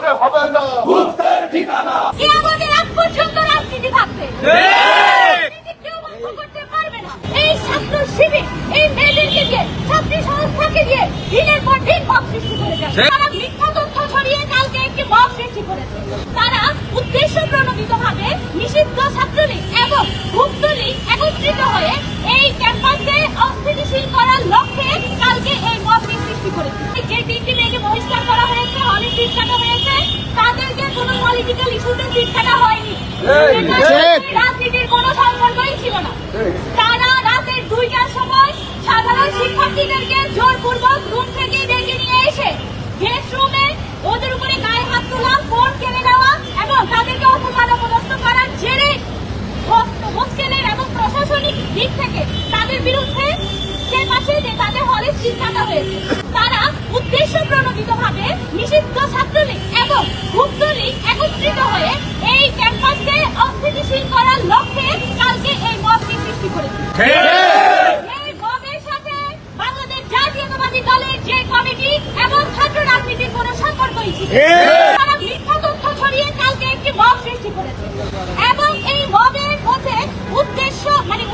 হতে হবে না। মুক্তের ঠিকানা কিয়ামতের আগ পর্যন্ত রাজনীতি থাকবে, রাজনীতি কেউ বন্ধ করতে পারবে না। এই ছাত্র শিবির এই মেয়েদেরকে দিয়ে, ছাত্রী সংস্থাকে দিয়ে দিনের পর দিন মব সৃষ্টি করে যাচ্ছে। তারা মিথ্যা তথ্য ছড়িয়ে কালকে একটি মব সৃষ্টি করেছে। তারা উদ্দেশ্য প্রণোদিতভাবে নিষিদ্ধ ছাত্রলীগ এবং মুক্তলীগ একত্রিত হয়ে এই ক্যাম্পাসকে অস্থিতিশীল করার লক্ষ্যে কালকে এই মব সৃষ্টি করেছে। যে তিনটি মেয়েকে বহিষ্কার করা হয়েছে, হলে সিট কাটা হয়েছে, তাদেরকে কোনো পলিটিক্যাল ইস্যুতে সিট কাটা হয়নি। রাজনীতির কোনো সম্পর্কই ছিল না। তারা রাতের 2টার সময় সাধারণ শিক্ষার্থীদেরকে জোরপূর্বক রুম থেকে ডেকে নিয়ে এসে গেস্ট রুমে ওদের উপরে গায়ে হাত তোলা, ফোন কেড়ে নেওয়া এবং তাদেরকে অপদস্থ করার জেরে হোস্টেলের এবং প্রশাসনিক দিক থেকে তাদের বিরুদ্ধে সে পাশে যে তাদের হলে সিট কাটা হয়েছে। তারা উদ্দেশ্য প্রণোদিতভাবে নিষিদ্ধ ছাত্রলীগ এবং মুক্তলীগ একত্রিত হয়ে এই ক্যাম্পাসকে অস্থিতিশীল করার লক্ষ্যে কালকে এই মব সৃষ্টি করেছে। এই মবের সাথে বাংলাদেশ জাতীয়তাবাদী দলের যে কমিটি এবং ছাত্র রাজনীতির কোনো সম্পর্কই ছিল না। তারা মিথ্যা তথ্য ছড়িয়ে কালকে একটি মব সৃষ্টি করেছে এবং এই মবের মধ্যে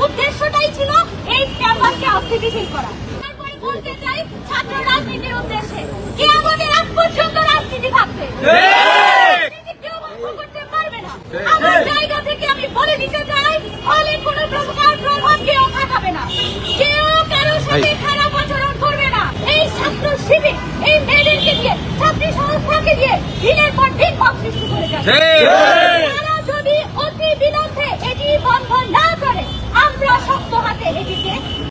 উদ্দেশ্যটাই ছিল এই ক্যাম্পাসকে অস্থিতিশীল করা। তারপরে বলতে চাই ছাত্র রাজনীতির উদ্দেশ্যে কিয়ামতের আগ পর্যন্ত রাজনীতি থাকবে, রাজনীতি কেউ বন্ধ করতে পারবে না। আমার জায়গা থেকে আমি বলে দিতে চাই, হলে কোনো প্রকার প্রভাব কেউ খাটাবে না, কেউ কারোর সাথে খারাপ আচরণ করবে না। এই ছাত্র শিবির এই মেয়েদেরকে দিয়ে, ছাত্রী সংস্থাকে দিয়ে দিনের পর দিন মব সৃষ্টি করে যাচ্ছে। তারা যদি অতি বিলম্বে এটি বন্ধ না করে আমরা শক্ত হাতে এটিকে